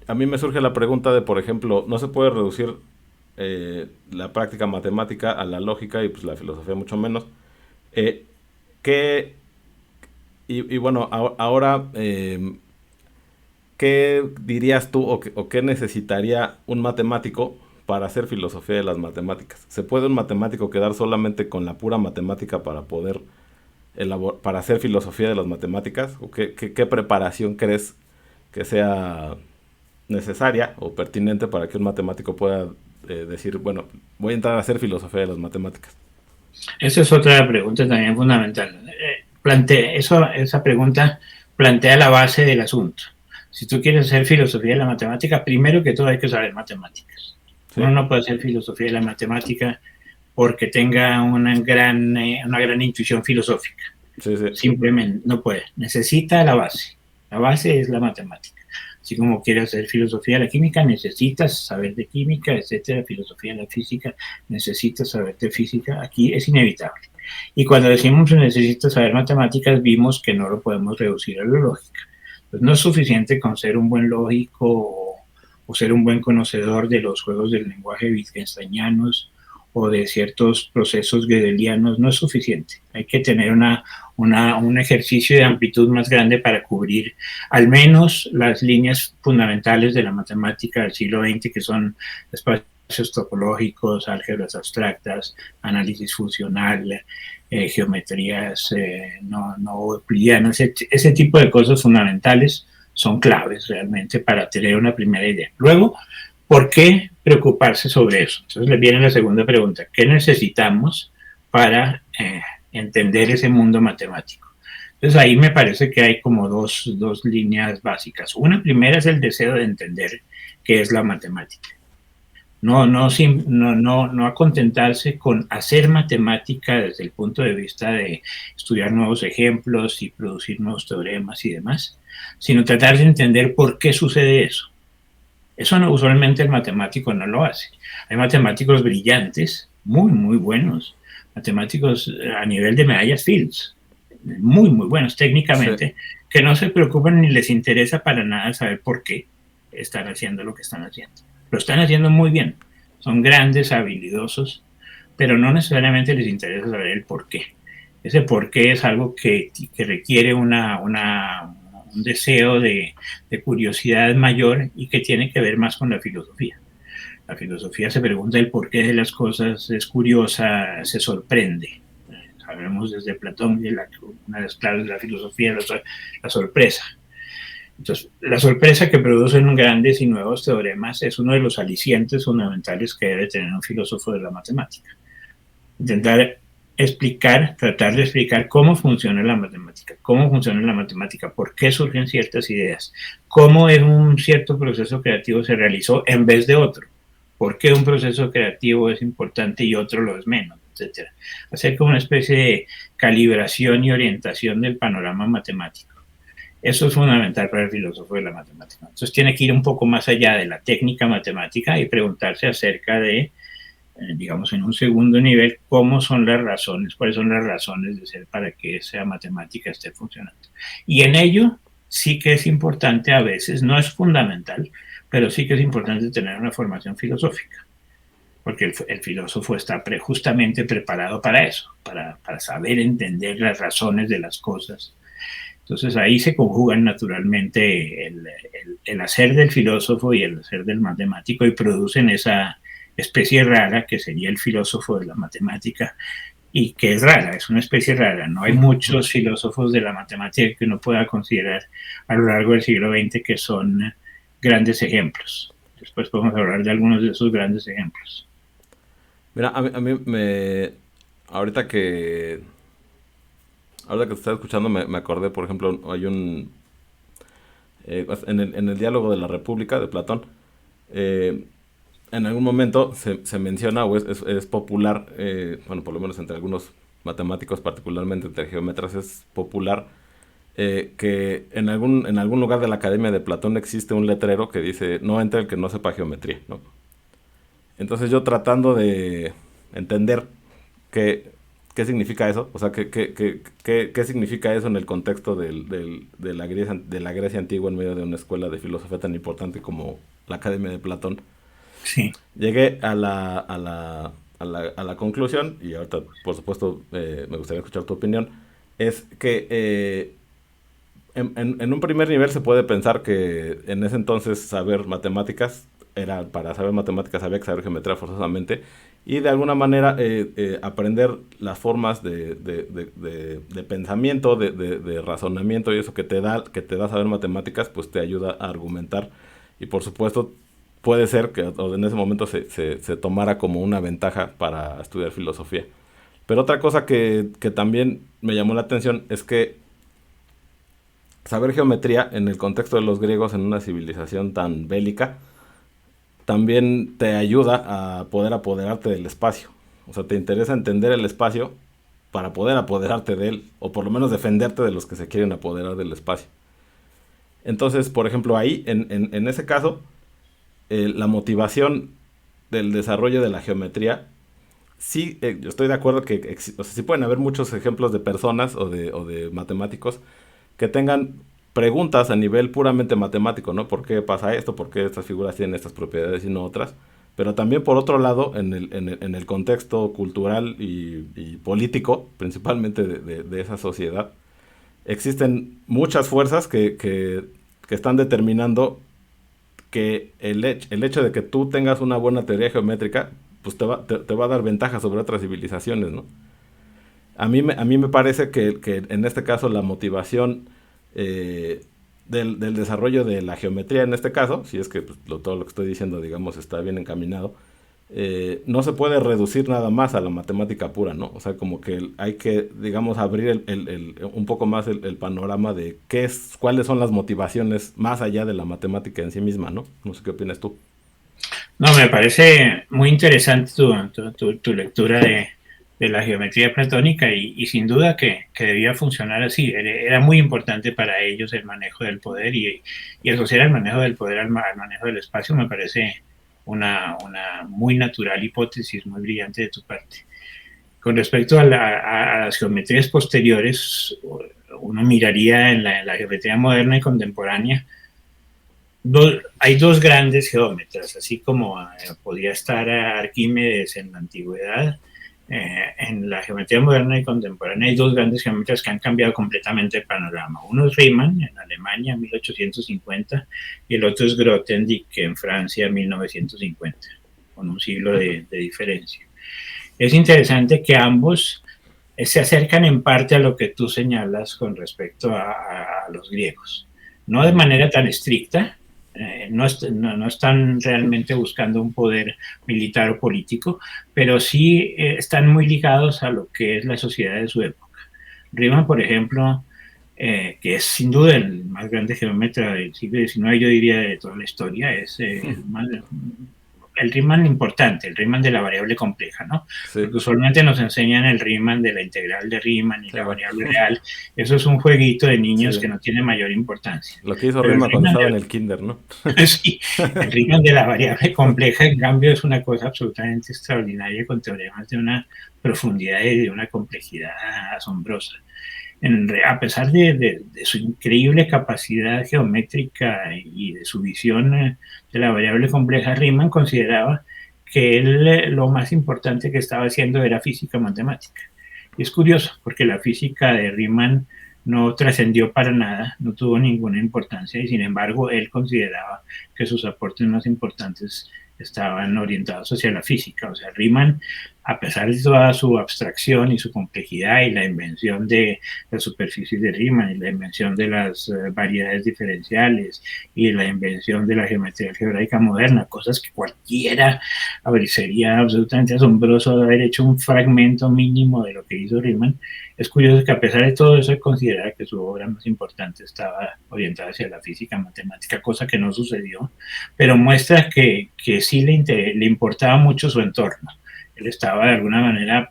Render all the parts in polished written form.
A mí me surge la pregunta de, por ejemplo, ¿no se puede reducir la práctica matemática a la lógica y pues la filosofía mucho menos? Eh, ¿qué, y bueno, ahora, ¿qué dirías tú o qué necesitaría un matemático para hacer filosofía de las matemáticas? ¿Se puede un matemático quedar solamente con la pura matemática para poder para hacer filosofía de las matemáticas? ¿O qué preparación crees que sea necesaria o pertinente para que un matemático pueda decir, bueno, voy a entrar a hacer filosofía de las matemáticas? Esa es otra pregunta también fundamental. Esa pregunta plantea la base del asunto. Si tú quieres hacer filosofía de la matemática, primero que todo hay que saber matemáticas. Uno ¿Sí? no puede hacer filosofía de la matemática porque tenga una gran intuición filosófica. Sí, sí. Simplemente no puede. Necesita la base. La base es la matemática. Así como quieres hacer filosofía de la química, necesitas saber de química, etcétera, filosofía de la física, necesitas saber de física. Aquí es inevitable. Y cuando decimos que necesitas saber matemáticas, vimos que no lo podemos reducir a la lógica. Pues no es suficiente con ser un buen lógico o ser un buen conocedor de los juegos del lenguaje wittgensteinianos o de ciertos procesos gödelianos, no es suficiente. Hay que tener un ejercicio de amplitud más grande para cubrir al menos las líneas fundamentales de la matemática del siglo XX, que son espacios topológicos, álgebras abstractas, análisis funcional, geometrías no euclidianas, ese tipo de cosas fundamentales son claves realmente para tener una primera idea. Luego, ¿por qué preocuparse sobre eso? Entonces le viene la segunda pregunta, ¿qué necesitamos para entender ese mundo matemático? Entonces ahí me parece que hay como dos líneas básicas. Una primera es el deseo de entender qué es la matemática. No a contentarse con hacer matemática desde el punto de vista de estudiar nuevos ejemplos y producir nuevos teoremas y demás, sino tratar de entender por qué sucede eso. Eso no, usualmente el matemático no lo hace. Hay matemáticos brillantes, muy buenos, matemáticos a nivel de medallas Fields, muy buenos Sí. técnicamente, que no se preocupan ni les interesa para nada saber por qué están haciendo lo que están haciendo. Lo están haciendo muy bien, son grandes, habilidosos, pero no necesariamente les interesa saber el por qué. Ese por qué es algo que requiere un deseo de curiosidad mayor y que tiene que ver más con la filosofía. La filosofía se pregunta el porqué de las cosas, es curiosa, se sorprende. Sabemos desde Platón que una de las claves de la filosofía es la sorpresa. Entonces, la sorpresa que producen grandes y nuevos teoremas es uno de los alicientes fundamentales que debe tener un filósofo de la matemática. Intentar tratar de explicar cómo funciona la matemática, por qué surgen ciertas ideas, cómo en un cierto proceso creativo se realizó en vez de otro, por qué un proceso creativo es importante y otro lo es menos, etcétera. Hacer como una especie de calibración y orientación del panorama matemático. Eso es fundamental para el filósofo de la matemática. Entonces tiene que ir un poco más allá de la técnica matemática y preguntarse acerca de digamos, en un segundo nivel, cómo son las razones, cuáles son las razones de ser para que esa matemática esté funcionando. Y en ello sí que es importante a veces, no es fundamental, pero sí que es importante tener una formación filosófica, porque el filósofo está justamente preparado para eso, para saber entender las razones de las cosas. Entonces ahí se conjugan naturalmente el hacer del filósofo y el hacer del matemático y producen esa especie rara que sería el filósofo de la matemática y que es rara, es una especie rara. No hay muchos filósofos de la matemática que uno pueda considerar a lo largo del siglo XX que son grandes ejemplos. Después podemos hablar de algunos de esos grandes ejemplos. Mira, a mí me... Ahorita que... Ahorita que te estaba escuchando me acordé, por ejemplo, hay un... en el diálogo de la República de Platón, eh, en algún momento se menciona o es popular, bueno, por lo menos entre algunos matemáticos, particularmente entre geómetras, es popular que en algún lugar de la Academia de Platón existe un letrero que dice no entre el que no sepa geometría, ¿no? Entonces yo tratando de entender qué, ¿Qué significa eso? O sea, ¿qué significa eso en el contexto de la Grecia antigua en medio de una escuela de filosofía tan importante como la Academia de Platón? Sí. Llegué a la conclusión, y ahorita, por supuesto, me gustaría escuchar tu opinión, es que en un primer nivel se puede pensar que en ese entonces saber matemáticas para saber matemáticas había que saber geometría forzosamente, y de alguna manera aprender las formas de pensamiento, de razonamiento y eso que te da saber matemáticas, pues te ayuda a argumentar, y por supuesto puede ser que en ese momento se tomara como una ventaja para estudiar filosofía. Pero otra cosa que también me llamó la atención es que saber geometría en el contexto de los griegos en una civilización tan bélica también te ayuda a poder apoderarte del espacio. O sea, te interesa entender el espacio para poder apoderarte de él, o por lo menos defenderte de los que se quieren apoderar del espacio. Entonces, por ejemplo, ahí, en ese caso, la motivación del desarrollo de la geometría, sí, yo estoy de acuerdo que o sea, sí pueden haber muchos ejemplos de personas o de matemáticos que tengan preguntas a nivel puramente matemático, ¿no? ¿Por qué pasa esto? ¿Por qué estas figuras tienen estas propiedades y no otras? Pero también, por otro lado, en el contexto cultural y político, principalmente de esa sociedad, existen muchas fuerzas que están determinando que el hecho de que tú tengas una buena teoría geométrica, pues te va a dar ventaja sobre otras civilizaciones, ¿no? A mí me parece que en este caso la motivación del desarrollo de la geometría, en este caso, si es que pues, todo lo que estoy diciendo, digamos, está bien encaminado, no se puede reducir nada más a la matemática pura, ¿no? O sea, como que hay que, digamos, abrir un poco más el panorama de cuáles son las motivaciones más allá de la matemática en sí misma, ¿no? No sé qué opinas tú. No, me parece muy interesante tu lectura de la geometría platónica y sin duda que debía funcionar así. Era muy importante para ellos el manejo del poder y asociar el manejo del poder al manejo del espacio me parece una muy natural hipótesis, muy brillante de tu parte. Con respecto a las geometrías posteriores, uno miraría en la geometría moderna y contemporánea. Hay dos grandes geómetras, así como podía estar Arquímedes en la antigüedad. En la geometría moderna y contemporánea hay dos grandes geómetras que han cambiado completamente el panorama. Uno es Riemann en Alemania, 1850, y el otro es Grothendieck en Francia, 1950, con un siglo de diferencia. Es interesante que ambos se acercan en parte a lo que tú señalas con respecto a los griegos. No de manera tan estricta, no están realmente buscando un poder militar o político, pero sí están muy ligados a lo que es la sociedad de su época. Riemann, por ejemplo, que es sin duda el más grande geómetra del siglo XIX, yo diría de toda la historia, es el Riemann importante, el Riemann de la variable compleja, ¿no? Sí, Porque usualmente nos enseñan el Riemann de la integral de Riemann y la claro. variable real. Eso es un jueguito de niños que Sí, no tiene mayor importancia. lo que hizo Pero el Rima cuando Riemann estaba en el kinder, ¿no? sí, el Riemann de la variable compleja, en cambio, es una cosa absolutamente extraordinaria con teoremas de una profundidad y de una complejidad asombrosa. A pesar de su increíble capacidad geométrica y de su visión de la variable compleja, Riemann consideraba que él lo más importante que estaba haciendo era física matemática. Y es curioso, porque la física de Riemann no trascendió para nada, no tuvo ninguna importancia y sin embargo él consideraba que sus aportes más importantes estaban orientados hacia la física. O sea, Riemann, a pesar de toda su abstracción y su complejidad y la invención de las superficies de Riemann y la invención de las variedades diferenciales y la invención de la geometría algebraica moderna, cosas que cualquiera, a ver, sería absolutamente asombroso haber hecho un fragmento mínimo de lo que hizo Riemann. Es curioso que a pesar de todo eso, él considera que su obra más importante estaba orientada hacia la física matemática, cosa que no sucedió, pero muestra que sí le importaba mucho su entorno. Él estaba de alguna manera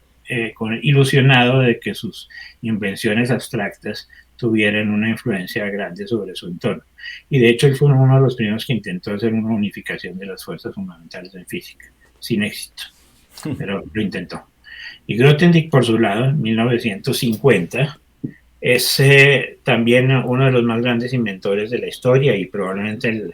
ilusionado de que sus invenciones abstractas tuvieran una influencia grande sobre su entorno. Y de hecho él fue uno de los primeros que intentó hacer una unificación de las fuerzas fundamentales en física, sin éxito, pero lo intentó. Y Grothendieck, por su lado, en 1950, es también uno de los más grandes inventores de la historia y probablemente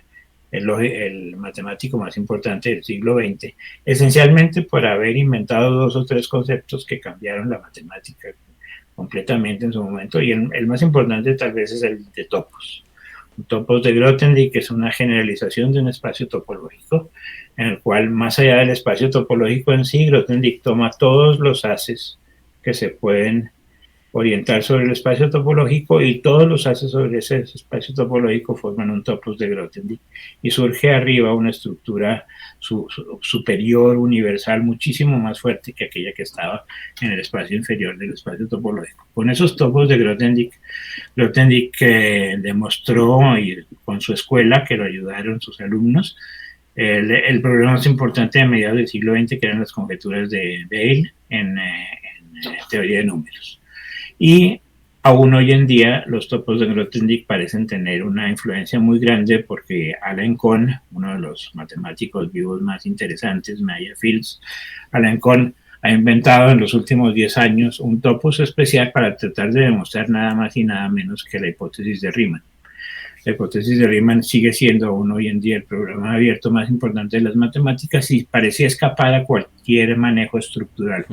el matemático más importante del siglo XX, esencialmente por haber inventado 2 o 3 conceptos que cambiaron la matemática completamente en su momento, y el más importante tal vez es el de topos. Un topos de Grothendieck es una generalización de un espacio topológico, en el cual, más allá del espacio topológico en sí, Grothendieck toma todos los haces que se pueden orientar sobre el espacio topológico, y todos los haces sobre ese espacio topológico forman un topos de Grothendieck, y surge arriba una estructura superior, universal, muchísimo más fuerte que aquella que estaba en el espacio inferior del espacio topológico. Con esos topos de Grothendieck demostró, y con su escuela, que lo ayudaron sus alumnos, el problema más importante a mediados del siglo XX, que eran las conjeturas de Bale en teoría de números. Y aún hoy en día los topos de Grothendieck parecen tener una influencia muy grande, porque Alan Kohn, uno de los matemáticos vivos más interesantes, Maya Fields, Alan Kohn ha inventado en los últimos 10 años un topos especial para tratar de demostrar nada más y nada menos que la hipótesis de Riemann. La hipótesis de Riemann sigue siendo aún hoy en día el programa abierto más importante de las matemáticas y parecía escapar a cualquier manejo estructural.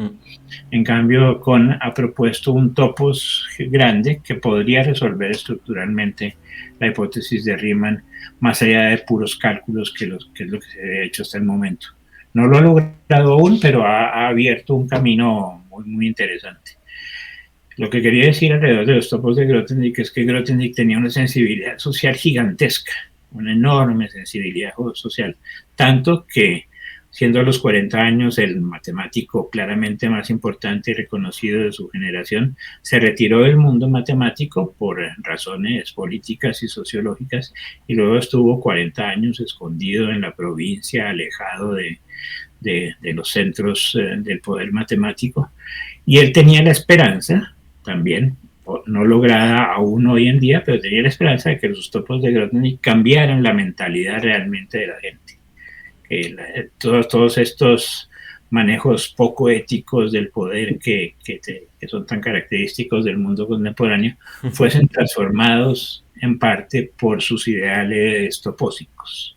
En cambio, Kohn ha propuesto un topos grande que podría resolver estructuralmente la hipótesis de Riemann, más allá de puros cálculos, que es lo que se ha hecho hasta el momento. No lo ha logrado aún, pero ha abierto un camino muy, muy interesante. Lo que quería decir alrededor de los topos de Grothendieck es que Grothendieck tenía una sensibilidad social gigantesca, una enorme sensibilidad social, tanto que, siendo a los 40 años el matemático claramente más importante y reconocido de su generación, se retiró del mundo matemático por razones políticas y sociológicas, y luego estuvo 40 años escondido en la provincia, alejado de los centros del poder matemático, y él tenía la esperanza, también no lograda aún hoy en día, pero tenía la esperanza de que los topos de Grothendieck cambiaran la mentalidad realmente de la gente. Que todos estos manejos poco éticos del poder que son tan característicos del mundo contemporáneo fuesen transformados en parte por sus ideales topósicos.